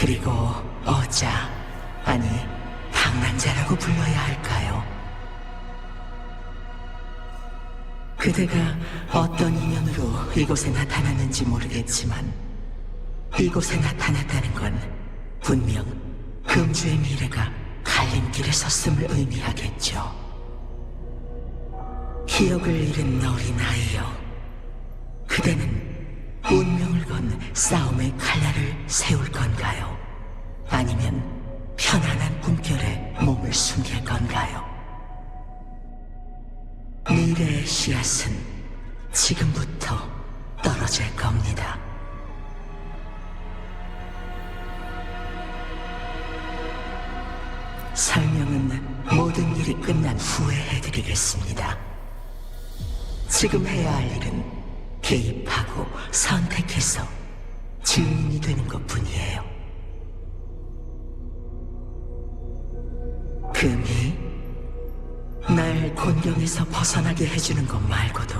그리고 어자, 아니 방랑자라고 불러야 할까요? 그대가 어떤 인연으로 이곳에 나타났는지 모르겠지만 이곳에 나타났다는 건 분명 금주의 미래가 갈림길에 섰음을 의미하겠죠. 기억을 잃은 어린아이여, 그대는 운명을 건 싸움의 칼날을 세울 건가요? 아니면 편안한 꿈결에 몸을 숨길 건가요? 미래의 씨앗은 지금부터 떨어질 겁니다. 설명은 모든 일이 끝난 후에 해드리겠습니다. 지금 해야 할 일은 개입하고 선택해서 증인이 되는 것뿐이에요. 금이 날 곤경에서 벗어나게 해주는 것 말고도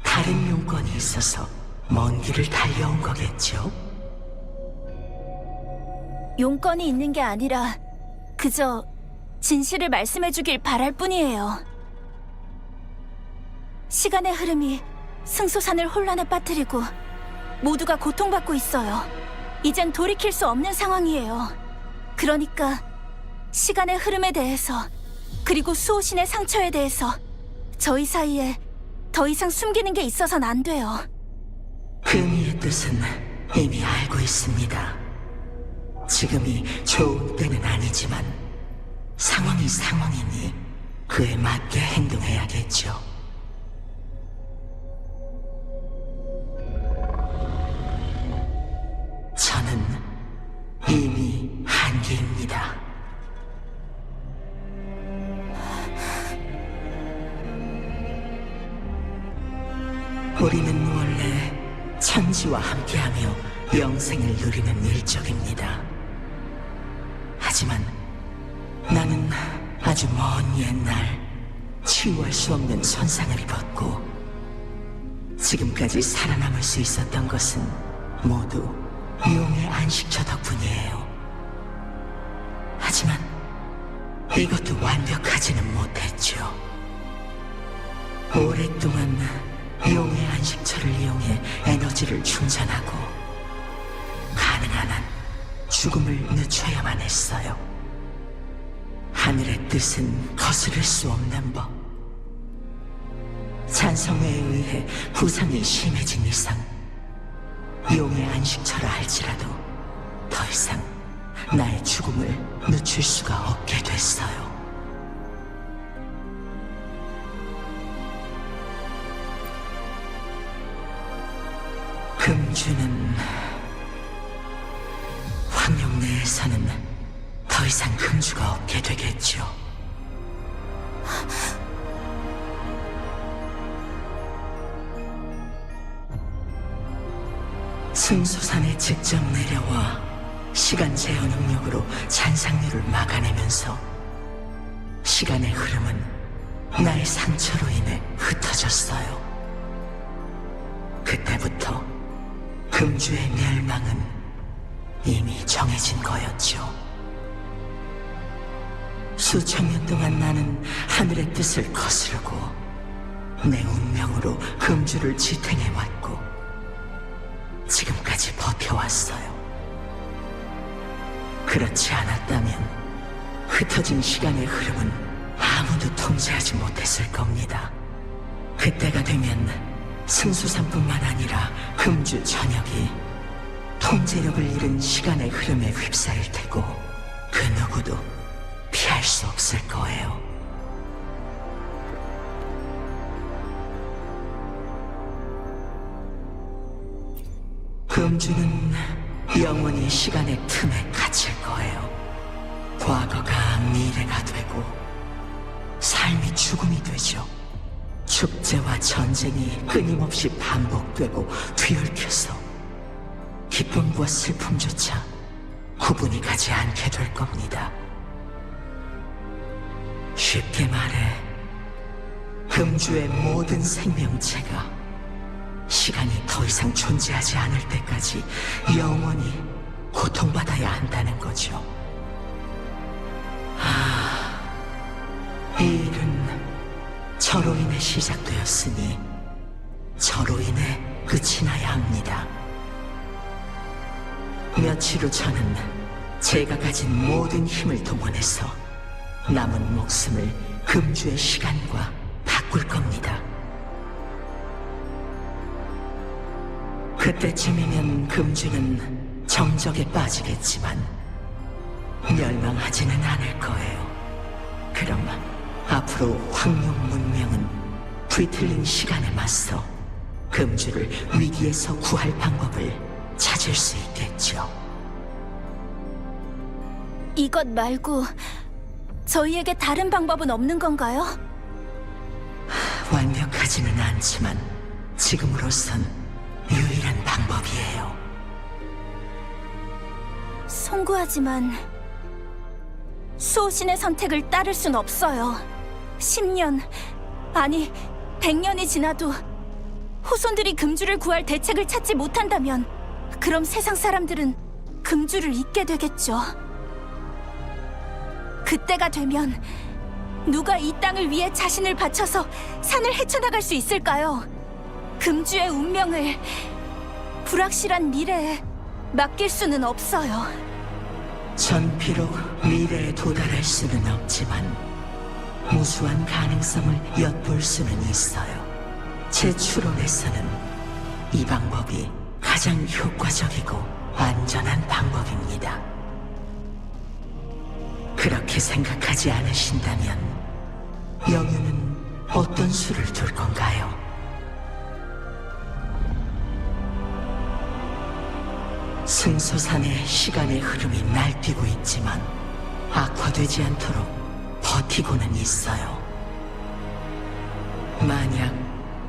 다른 용건이 있어서 먼 길을 달려온 거겠죠? 용건이 있는 게 아니라 그저 진실을 말씀해주길 바랄 뿐이에요. 시간의 흐름이 승소산을 혼란에 빠뜨리고 모두가 고통받고 있어요. 이젠 돌이킬 수 없는 상황이에요. 그러니까 시간의 흐름에 대해서, 그리고 수호신의 상처에 대해서 저희 사이에 더 이상 숨기는 게 있어선 안 돼요. 금이의 뜻은 이미 알고 있습니다. 지금이 좋은 때는 아니지만 상황이 상황이니 그에 맞게 행동해야겠죠. 저는 이미 한계입니다. 우리는 원래 천지와 함께하며 영생을 누리는 일족입니다. 하지만 나는 아주 먼 옛날 치유할 수 없는 손상을 입었고 지금까지 살아남을 수 있었던 것은 모두 용의 안식처 덕분이에요. 하지만 이것도 완벽하지는 못했죠. 오랫동안 용의 안식처를 이용해 에너지를 충전하고 가능한 한 죽음을 늦춰야만 했어요. 하늘의 뜻은 거스를 수 없는 법. 찬성회에 의해 부상이 심해진 이상 용의 안식처라 할지라도 더 이상 나의 죽음을 늦출 수가 없게 됐어요. 금주는 황룡 내에서는 더 이상 금주가 없게 되겠죠. 승수산에 직접 내려와 시간 제어 능력으로 잔상류를 막아내면서 시간의 흐름은 나의 상처로 인해 흩어졌어요. 그때부터 금주의 멸망은 이미 정해진 거였죠. 수천 년 동안 나는 하늘의 뜻을 거스르고 내 운명으로 금주를 지탱해왔고 지금까지 버텨왔어요. 그렇지 않았다면 흩어진 시간의 흐름은 아무도 통제하지 못했을 겁니다. 그때가 되면 승수산뿐만 아니라 금주 전역이 통제력을 잃은 시간의 흐름에 휩싸일 테고 그 누구도 피할 수 없을 거예요. 금주는 영원히 시간의 틈에 갇힐 거예요. 과거가 미래가 되고 삶이 죽음이 되죠. 축제와 전쟁이 끊임없이 반복되고 뒤얽혀서 기쁨과 슬픔조차 구분이 가지 않게 될 겁니다. 쉽게 말해 금주의 모든 생명체가 시간이 더 이상 존재하지 않을 때까지 영원히 고통받아야 한다는 거죠. 이 일은 저로 인해 시작되었으니 저로 인해 끝이 나야 합니다. 며칠 후 저는 제가 가진 모든 힘을 동원해서 남은 목숨을 금주의 시간과 바꿀 겁니다. 그때쯤이면 금주는 정적에 빠지겠지만 멸망하지는 않을 거예요. 그럼 앞으로 황룡 문명은 뒤틀린 시간에 맞서 금주를 위기에서 구할 방법을 찾을 수 있겠죠. 이것 말고 저희에게 다른 방법은 없는 건가요? 완벽하지는 않지만 지금으로선 유일한 방법이에요. 송구하지만 수호신의 선택을 따를 순 없어요. 10년, 아니 100년이 지나도 후손들이 금주를 구할 대책을 찾지 못한다면 그럼 세상 사람들은 금주를 잊게 되겠죠. 그때가 되면 누가 이 땅을 위해 자신을 바쳐서 산을 헤쳐나갈 수 있을까요? 금주의 운명을 불확실한 미래에 맡길 수는 없어요. 전 비록 미래에 도달할 수는 없지만 무수한 가능성을 엿볼 수는 있어요. 제 추론에서는 이 방법이 가장 효과적이고 안전한 방법입니다. 그렇게 생각하지 않으신다면 영유는 어떤 수를 둘 건가요? 승소산의 시간의 흐름이 날뛰고 있지만 악화되지 않도록 버티고는 있어요. 만약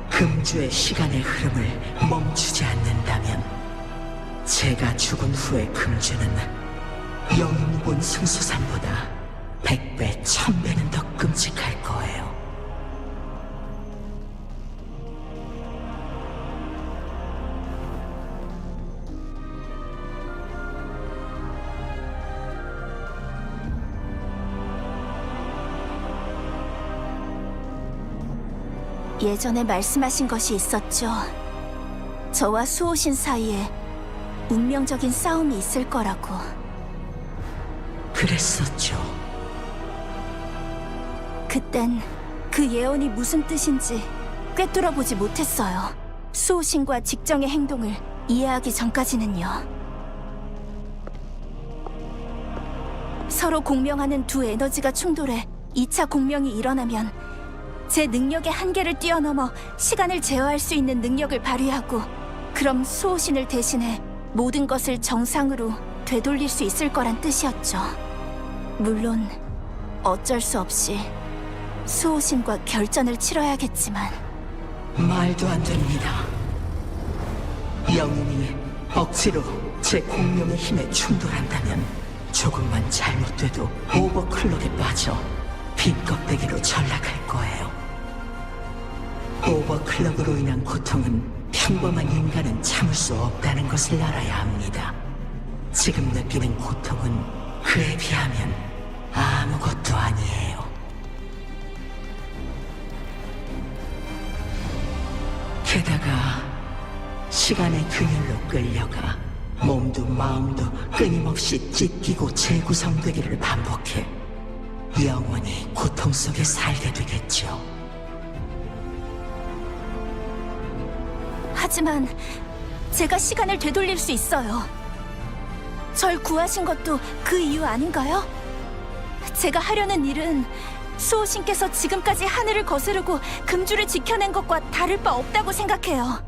금주의 시간의 흐름을 멈추지 않는다면 제가 죽은 후의 금주는 영웅이 본 승소산보다 100배, 1000배는 더 끔찍할 거예요. 예전에 말씀하신 것이 있었죠. 저와 수호신 사이에 운명적인 싸움이 있을 거라고. 그랬었죠. 그땐 그 예언이 무슨 뜻인지 꿰뚫어보지 못했어요. 수호신과 직정의 행동을 이해하기 전까지는요. 서로 공명하는 두 에너지가 충돌해 2차 공명이 일어나면 제 능력의 한계를 뛰어넘어 시간을 제어할 수 있는 능력을 발휘하고 그럼 수호신을 대신해 모든 것을 정상으로 되돌릴 수 있을 거란 뜻이었죠. 물론 어쩔 수 없이 수호신과 결전을 치러야겠지만 말도 안 됩니다. 영웅이 억지로 제 공명의 힘에 충돌한다면 조금만 잘못돼도 오버클럭에 빠져 빈 껍데기로 전락할 거예요. 오버클럭으로 인한 고통은 평범한 인간은 참을 수 없다는 것을 알아야 합니다. 지금 느끼는 고통은 그에 비하면 아무것도 아니에요. 게다가 시간의 균열로 끌려가 몸도 마음도 끊임없이 찢기고 재구성되기를 반복해 영원히 고통 속에 살게 되겠죠. 하지만 제가 시간을 되돌릴 수 있어요. 절 구하신 것도 그 이유 아닌가요? 제가 하려는 일은 수호신께서 지금까지 하늘을 거스르고 금주를 지켜낸 것과 다를 바 없다고 생각해요.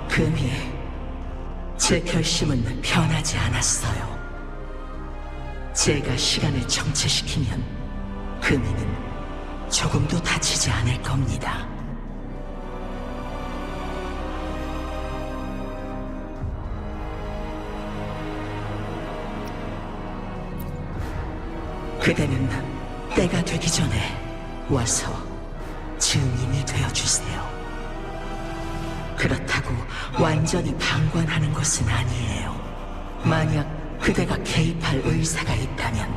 금이 제 결심은 변하지 않았어요. 제가 시간을 정체시키면 금이는 조금도 다치지 않을 겁니다. 그대는 때가 되기 전에 와서 증인이 되어주세요. 완전히 방관하는 것은 아니에요. 만약 그대가 개입할 의사가 있다면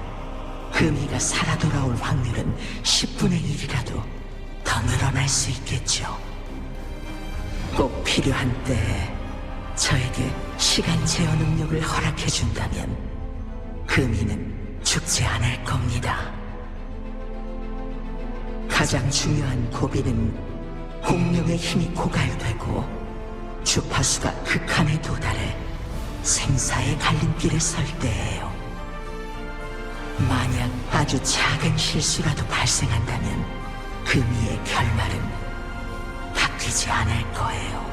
금이가 살아 돌아올 확률은 10분의 1이라도 더 늘어날 수 있겠죠. 꼭 필요한 때에 저에게 시간 제어 능력을 허락해준다면 금이는 죽지 않을 겁니다. 가장 중요한 고비는 공룡의 힘이 고갈되고 주파수가 극한에 도달해 생사의 갈림길에 설 때예요. 만약 아주 작은 실수라도 발생한다면 금이의 결말은 바뀌지 않을 거예요.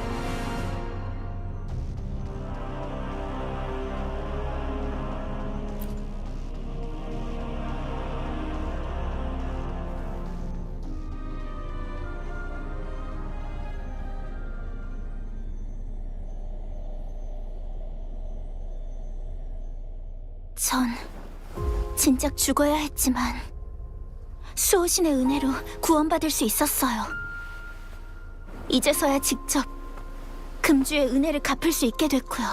전 진작 죽어야 했지만 수호신의 은혜로 구원받을 수 있었어요. 이제서야 직접 금주의 은혜를 갚을 수 있게 됐고요.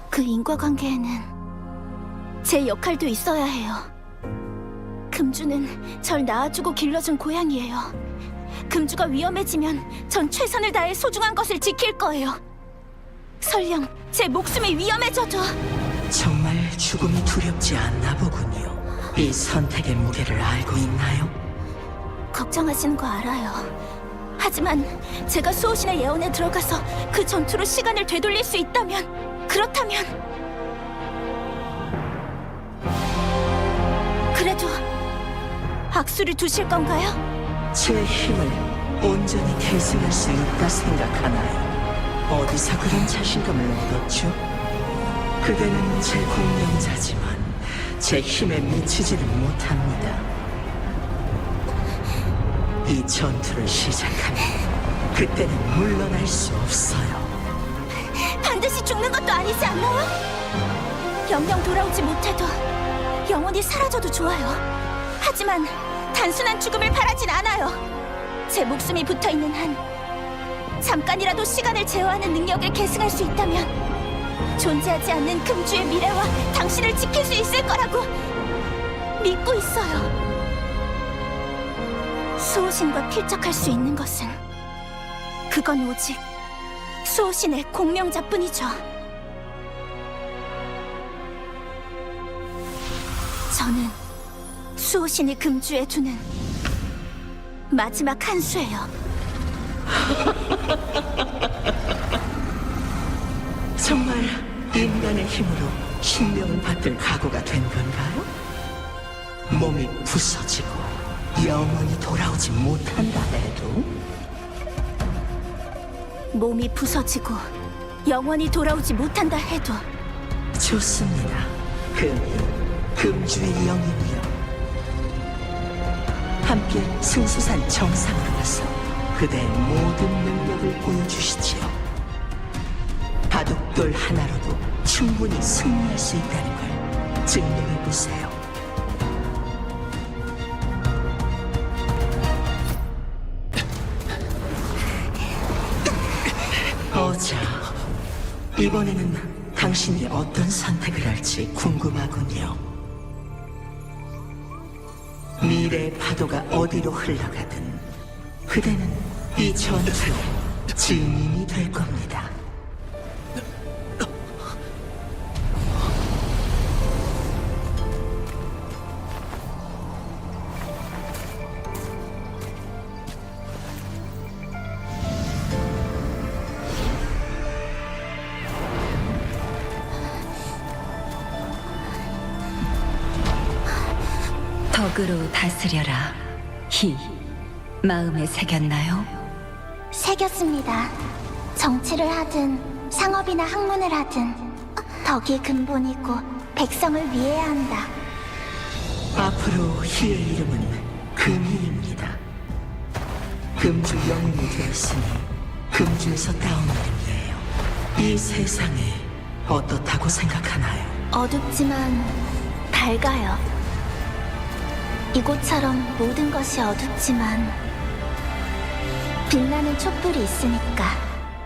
그 인과관계에는 제 역할도 있어야 해요. 금주는 절 낳아주고 길러준 고향이에요. 금주가 위험해지면 전 최선을 다해 소중한 것을 지킬 거예요. 설령 제 목숨이 위험해져도. 정말 죽음이 두렵지 않나 보군요. 이 선택의 무게를 알고 있나요? 걱정하시는 거 알아요. 하지만 제가 수호신의 예언에 들어가서 그 전투로 시간을 되돌릴 수 있다면, 그렇다면 그래도 악수를 두실 건가요? 제 힘을 온전히 계승할 수 있다 생각하나요? 어디서 그런 자신감을 얻었죠? 그대는 제 공명자지만 제 힘에 미치지는 못합니다. 이 전투를 시작하면 그때는 물러날 수 없어요. 반드시 죽는 것도 아니지 않나요? 영영 돌아오지 못해도 영원히 사라져도 좋아요. 하지만 단순한 죽음을 바라진 않아요. 제 목숨이 붙어있는 한 잠깐이라도 시간을 제어하는 능력을 계승할 수 있다면 존재하지 않는 금주의 미래와 당신을 지킬 수 있을 거라고 믿고 있어요. 수호신과 필적할 수 있는 것은 그건 오직 수호신의 공명자뿐이죠. 저는 수호신이 금주에 두는 마지막 한 수예요. 정말 인간의 힘으로 신명을 받들 각오가 된 건가요? 몸이 부서지고 영원히 돌아오지 못한다 해도? 몸이 부서지고 영원히 돌아오지 못한다 해도 좋습니다. 금주의 영이며 함께 승수산 정상으로 가서 그대의 모든 능력을 보여주시지요. 바둑돌 하나로도 충분히 승리할 수 있다는 걸 증명해보세요. 자, 이번에는 당신이 어떤 선택을 할지 궁금하군요. 미래의 파도가 어디로 흘러가든 그대는 이 전투의 증인이 될 겁니다. 덕으로 다스려라. 희 마음에 새겼나요? 새겼습니다. 정치를 하든 상업이나 학문을 하든 덕이 근본이고 백성을 위해야 한다. 앞으로 희의 이름은 금희입니다. 금주 영웅이 되었으니 금주에서 따온 이름이에요. 이 세상이 어떻다고 생각하나요? 어둡지만 밝아요. 이곳처럼 모든 것이 어둡지만 빛나는 촛불이 있으니까.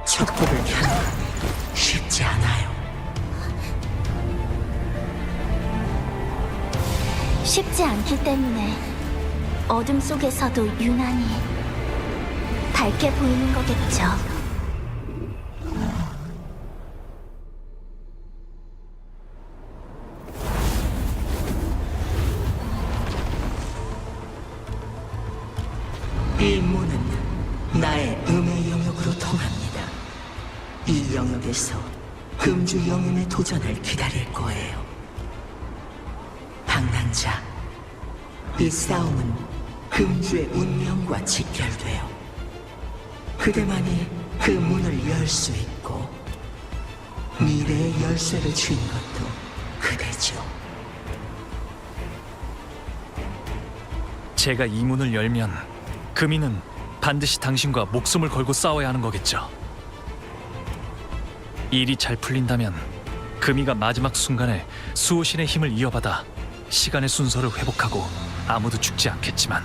촛불을 켜는 건 쉽지 않아요. 쉽지 않기 때문에 어둠 속에서도 유난히 밝게 보이는 거겠죠. 이 문은 나의 음의 영역으로 통합니다. 이 영역에서 금주 영혼의 도전을 기다릴 거예요. 방랑자, 이 싸움은 금주의 운명과 직결돼요. 그대만이 그 문을 열 수 있고 미래의 열쇠를 쥔 것도 그대죠. 제가 이 문을 열면 금이는 반드시 당신과 목숨을 걸고 싸워야 하는 거겠죠. 일이 잘 풀린다면 금이가 마지막 순간에 수호신의 힘을 이어받아 시간의 순서를 회복하고 아무도 죽지 않겠지만,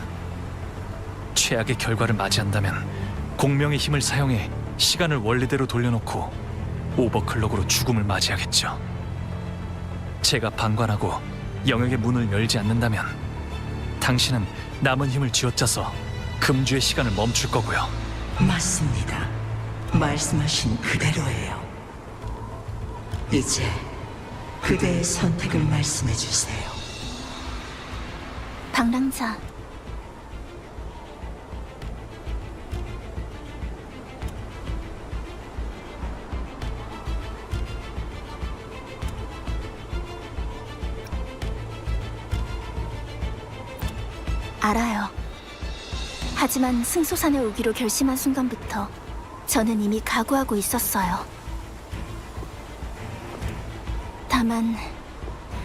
최악의 결과를 맞이한다면 공명의 힘을 사용해 시간을 원래대로 돌려놓고 오버클럭으로 죽음을 맞이하겠죠. 제가 방관하고 영역의 문을 열지 않는다면 당신은 남은 힘을 쥐어짜서 금주의 시간을 멈출 거고요. 맞습니다. 말씀하신 그대로예요. 이제 그대의 선택을 말씀해 주세요. 방랑자, 알아요. 하지만 승소산에 오기로 결심한 순간부터 저는 이미 각오하고 있었어요. 다만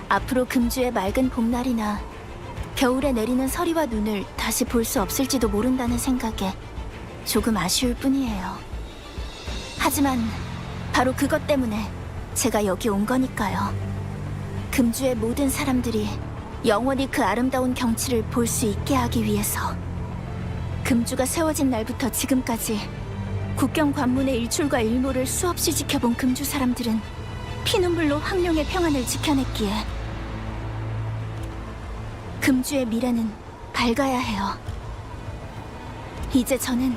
앞으로 금주의 맑은 봄날이나 겨울에 내리는 서리와 눈을 다시 볼 수 없을지도 모른다는 생각에 조금 아쉬울 뿐이에요. 하지만 바로 그것 때문에 제가 여기 온 거니까요. 금주의 모든 사람들이 영원히 그 아름다운 경치를 볼 수 있게 하기 위해서. 금주가 세워진 날부터 지금까지 국경 관문의 일출과 일몰을 수없이 지켜본 금주 사람들은 피눈물로 황룡의 평안을 지켜냈기에 금주의 미래는 밝아야 해요. 이제 저는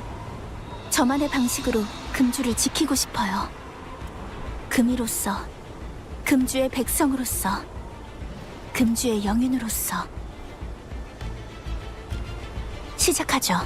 저만의 방식으로 금주를 지키고 싶어요. 금이로서, 금주의 백성으로서, 금주의 영윤으로서. 시작하죠.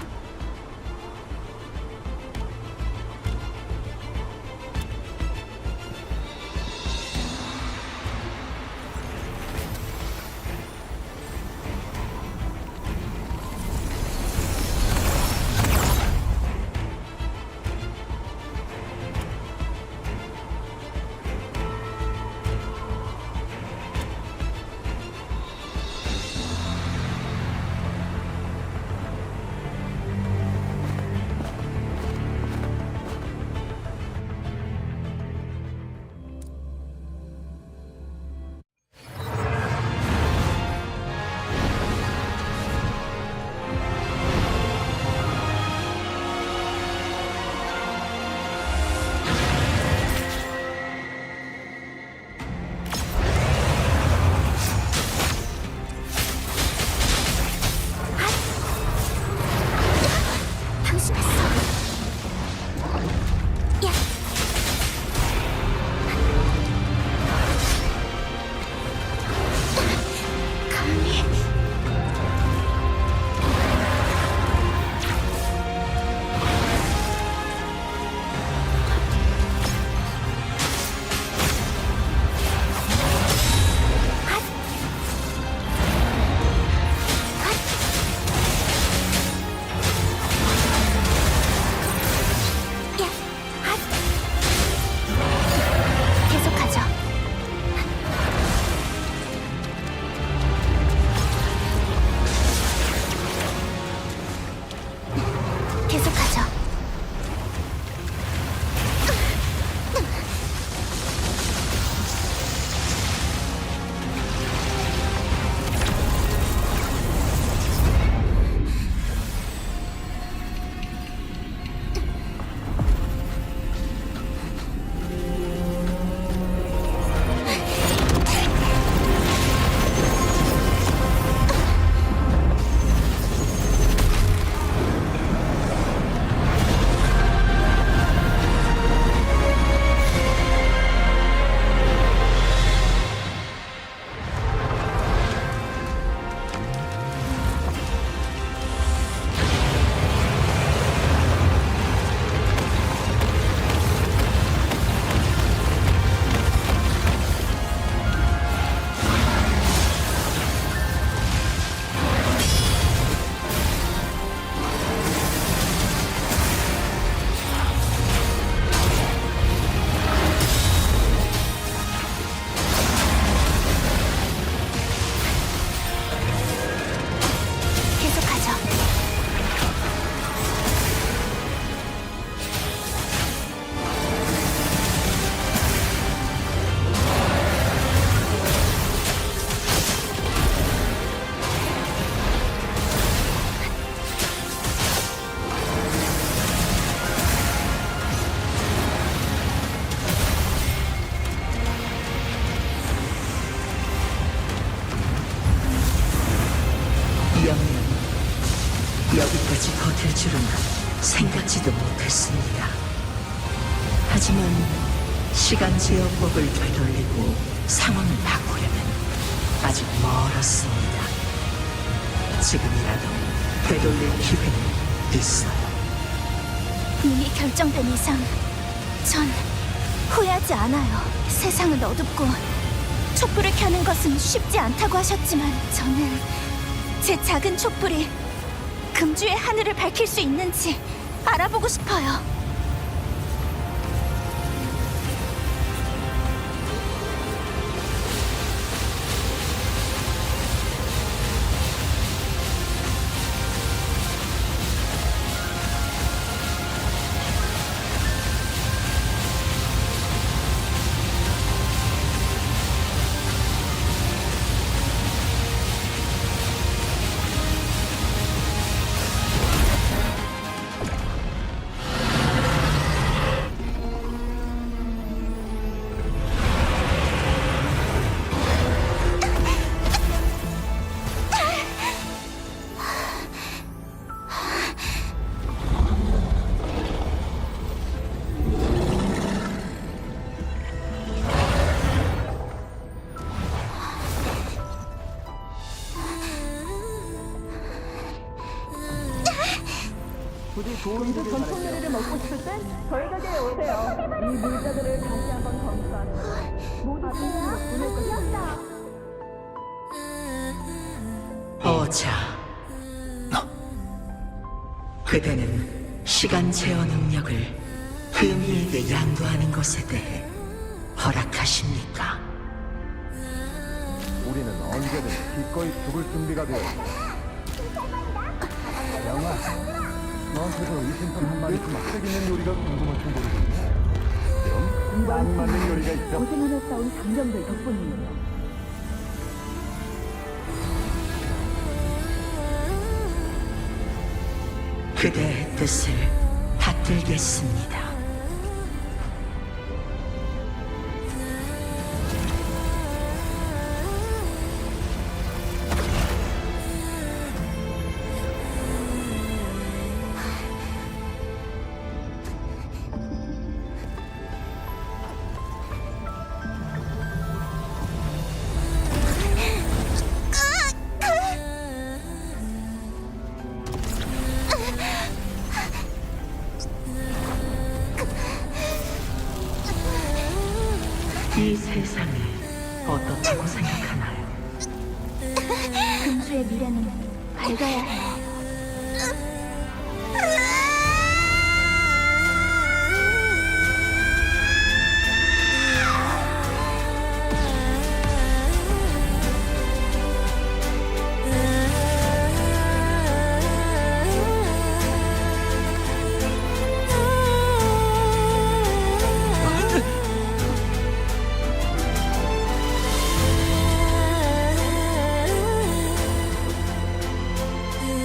이렇게까지 버틸 줄은 생각지도 못했습니다. 하지만 시간 제어법을 되돌리고 상황을 바꾸려면 아직 멀었습니다. 지금이라도 되돌릴 기회는 있어요. 이미 결정된 이상 전 후회하지 않아요. 세상은 어둡고 촛불을 켜는 것은 쉽지 않다고 하셨지만 저는 제 작은 촛불이 금주의 하늘을 밝힐 수 있는지 알아보고 싶어요. 건통요리를 먹고 싶을 땐 저희 가게에 오세요. 이 물자들을 다시 한번 검사하고 모두 진심으로 보낼 것입니다. 오자. 그대는 시간 제어 능력을 금이에게 양도하는 것에 대해 허락하십니까? 우리는 언제든 기꺼이 죽을 준비가 되어 있다. 영아, 너한테도 의심선 한 마리 좀 책있는 요리가 궁금할지 모르겠네. 그럼 딱 맞는 요리가 있어. 고생하며 싸운 장병들 덕분이에요. 그대의 뜻을 받들겠습니다. 이 세상이 어떻다고 생각하나요? 금주의 미래는 밝아야 해요.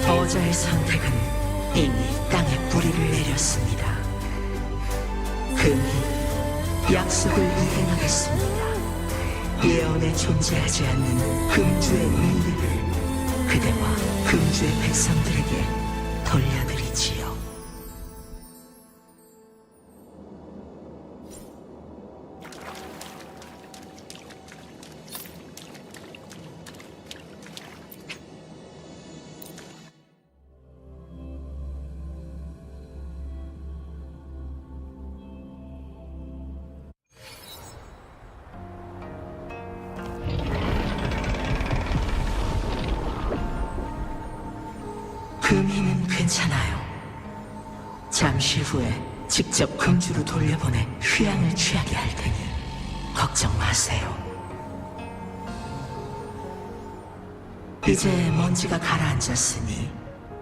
어자의 선택은 이미 땅에 뿌리를 내렸습니다. 금이 약속을 이행하겠습니다. 예언에 존재하지 않는 금주의 의미를 그대와 금주의 백성들에게 돌려드리지요. 금이는 괜찮아요. 잠시 후에 직접 금주로 돌려보내 휴양을 취하게 할 테니 걱정 마세요. 이제 먼지가 가라앉았으니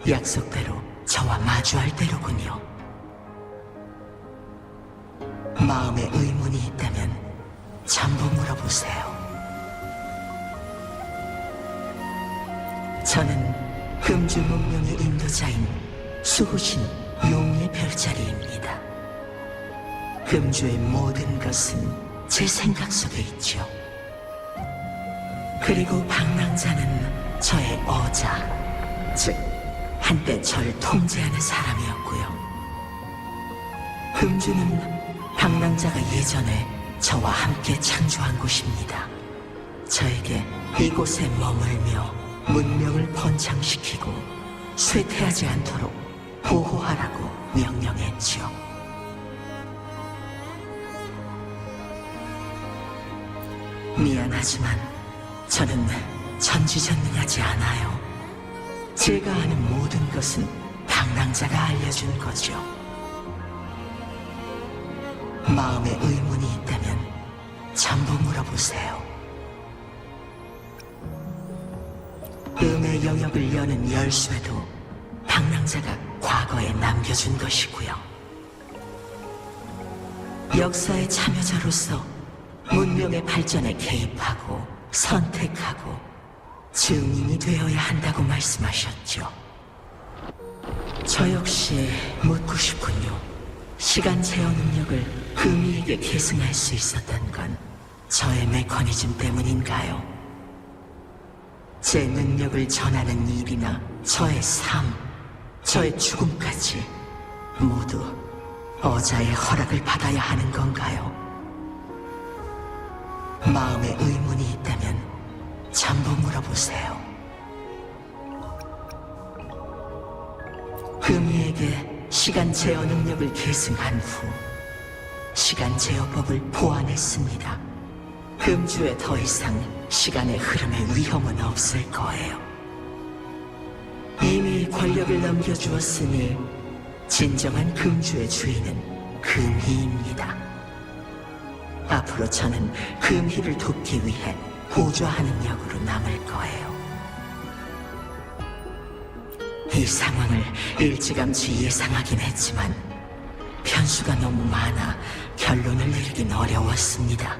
약속대로 저와 마주할 때로군요. 마음에 의문이 있다면 전부 물어보세요. 저는 금주 문명의 인도자인 수호신 용의 별자리입니다. 금주의 모든 것은 제 생각 속에 있죠. 그리고 방랑자는 저의 어자, 즉 한때 절 통제하는 사람이었고요. 금주는 방랑자가 예전에 저와 함께 창조한 곳입니다. 저에게 이곳에 머물며 문명을 번창시키고 쇠퇴하지 않도록 보호하라고 명령했죠. 미안하지만 저는 전지전능하지 않아요. 제가 아는 모든 것은 방랑자가 알려준 거죠. 마음에 의문이 있다면 전부 물어보세요. 음의 영역을 여는 열쇠도 방랑자가 과거에 남겨준 것이고요. 역사의 참여자로서 문명의 발전에 개입하고 선택하고 증인이 되어야 한다고 말씀하셨죠. 저 역시 묻고 싶군요. 시간 제어 능력을 금이에게 계승할 수 있었던 건 저의 메커니즘 때문인가요? 제 능력을 전하는 일이나 저의 삶, 저의 죽음까지 모두 어자의 허락을 받아야 하는 건가요? 마음에 의문이 있다면 전부 물어보세요. 금이에게 시간 제어 능력을 계승한 후 시간 제어법을 보완했습니다. 금주에 더 이상 시간의 흐름에 위험은 없을 거예요. 이미 권력을 넘겨주었으니 진정한 금주의 주인은 금희입니다. 앞으로 저는 금희를 돕기 위해 보좌하는 역으로 남을 거예요. 이 상황을 일찌감치 예상하긴 했지만 변수가 너무 많아 결론을 내리긴 어려웠습니다.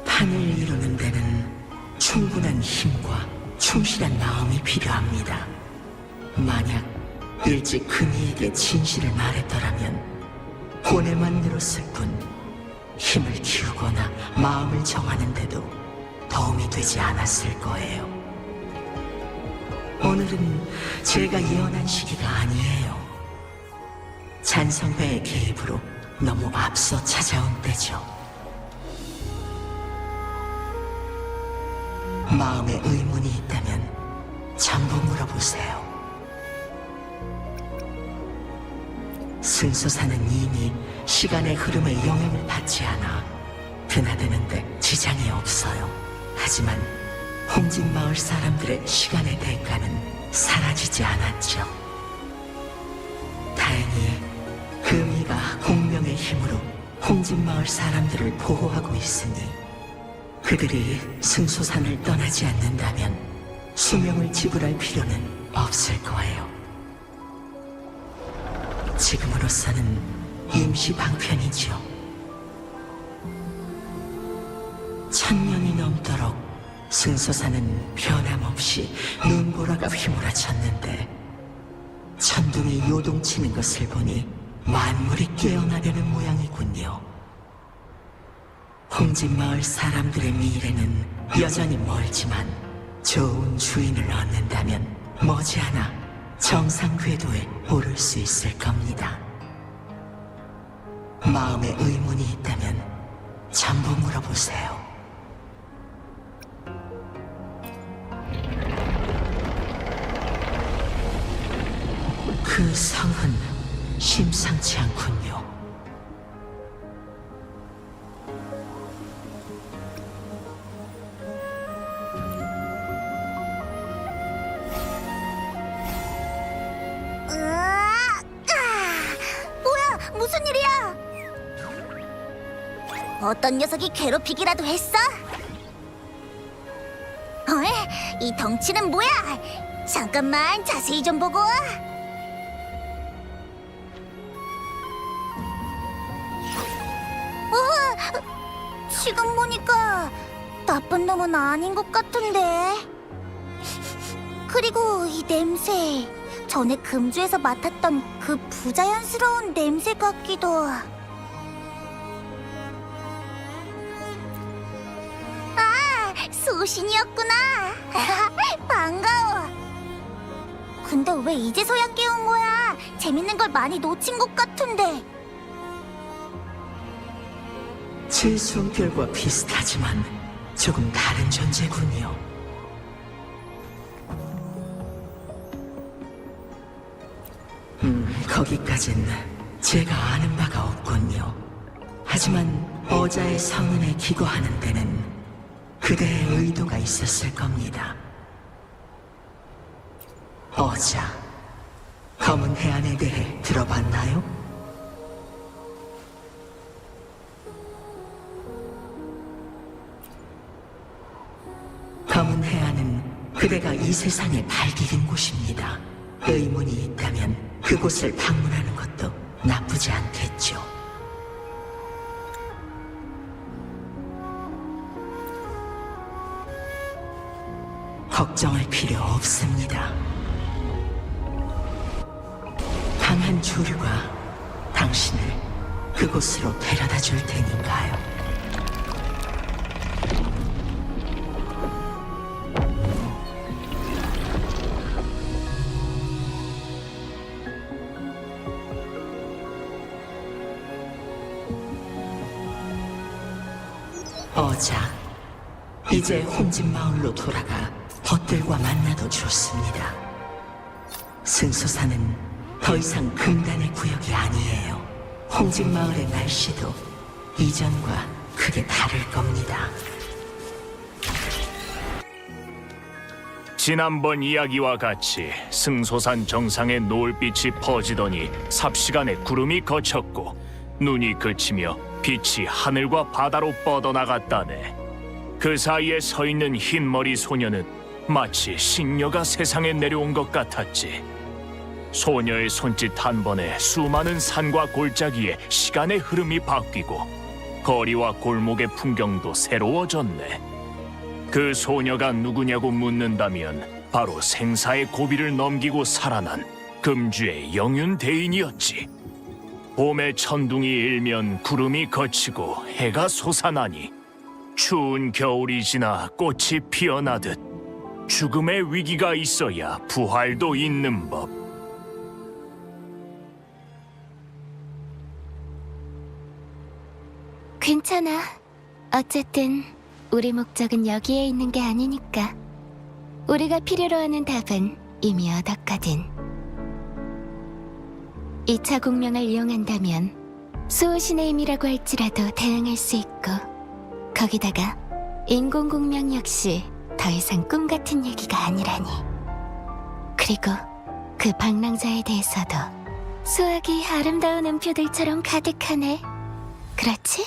판을 이루는 데는 충분한 힘과 충실한 마음이 필요합니다. 만약 일찍 금이에게 진실을 말했더라면 고뇌만 늘었을 뿐 힘을 키우거나 마음을 정하는데도 도움이 되지 않았을 거예요. 오늘은 제가 예언한 시기가 아니에요. 잔성회의 개입으로 너무 앞서 찾아온 때죠. 마음에 의문이 있다면 전부 물어보세요. 승소사는 이미 시간의 흐름에 영향을 받지 않아 드나드는데 지장이 없어요. 하지만 홍진마을 사람들의 시간의 대가는 사라지지 않았죠. 다행히 금이가 공명의 힘으로 홍진마을 사람들을 보호하고 있으니 그들이 승소산을 떠나지 않는다면 수명을 지불할 필요는 없을 거예요. 지금으로서는 임시 방편이죠. 1000년이 넘도록 승소사는 변함없이 눈보라가 휘몰아쳤는데 천둥이 요동치는 것을 보니 만물이 깨어나려는 모양이군요. 홍진마을 사람들의 미래는 여전히 멀지만 좋은 주인을 얻는다면 머지않아 정상 궤도에 오를 수 있을 겁니다. 마음에 의문이 있다면 전부 물어보세요. 그 성은 심상치 않군요. 뭐야, 무슨 일이야? 어떤 녀석이 괴롭히기라도 했어? 이 덩치는 뭐야? 잠깐만 자세히 좀 보고 와. 지금 보니까 나쁜 놈은 아닌 것 같은데. 그리고 이 냄새, 전에 금주에서 맡았던 그 부자연스러운 냄새 같기도. 소신이었구나. 반가워. 너 왜 이제서야 깨운 거야? 재밌는 걸 많이 놓친 것 같은데. 제 성별과 비슷하지만 조금 다른 존재군요. 거기까진 제가 아는 바가 없군요. 하지만 어자의 성은에 기거하는 데는 그대의 의도가 있었을 겁니다. 어자, 검은 해안에 대해 들어봤나요? 검은 해안은 그대가 이 세상에 발디딘 곳입니다. 의문이 있다면 그곳을 방문하는 것도 나쁘지 않겠죠. 걱정할 필요 없습니다. 강한 조류가 당신을 그곳으로 데려다 줄 테니까요. 어자, 이제 홍진 마을로 돌아가 벗들과 만나도 좋습니다. 승소사는 더 이상 금단의 구역이 아니에요. 홍진 마을의 날씨도 이전과 크게 다를 겁니다. 지난번 이야기와 같이 승소산 정상에 노을빛이 퍼지더니 삽시간에 구름이 걷혔고 눈이 그치며 빛이 하늘과 바다로 뻗어나갔다네. 그 사이에 서 있는 흰머리 소녀는 마치 신녀가 세상에 내려온 것 같았지. 소녀의 손짓 한 번에 수많은 산과 골짜기에 시간의 흐름이 바뀌고 거리와 골목의 풍경도 새로워졌네. 그 소녀가 누구냐고 묻는다면 바로 생사의 고비를 넘기고 살아난 금주의 영윤대인이었지. 봄의 천둥이 일면 구름이 걷히고 해가 솟아나니 추운 겨울이 지나 꽃이 피어나듯 죽음의 위기가 있어야 부활도 있는 법. 괜찮아. 어쨌든 우리 목적은 여기에 있는 게 아니니까. 우리가 필요로 하는 답은 이미 얻었거든. 2차 공명을 이용한다면 수호신의 힘이라고 할지라도 대응할 수 있고, 거기다가 인공공명 역시 더 이상 꿈 같은 얘기가 아니라니. 그리고 그 방랑자에 대해서도 수학이 아름다운 음표들처럼 가득하네. 그렇지?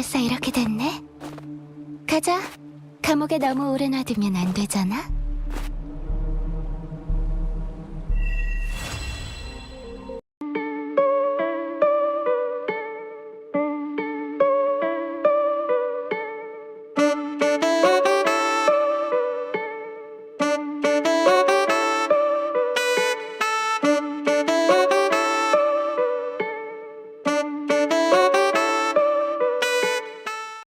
벌써 이렇게 됐네? 가자. 감옥에 너무 오래 놔두면 안 되잖아.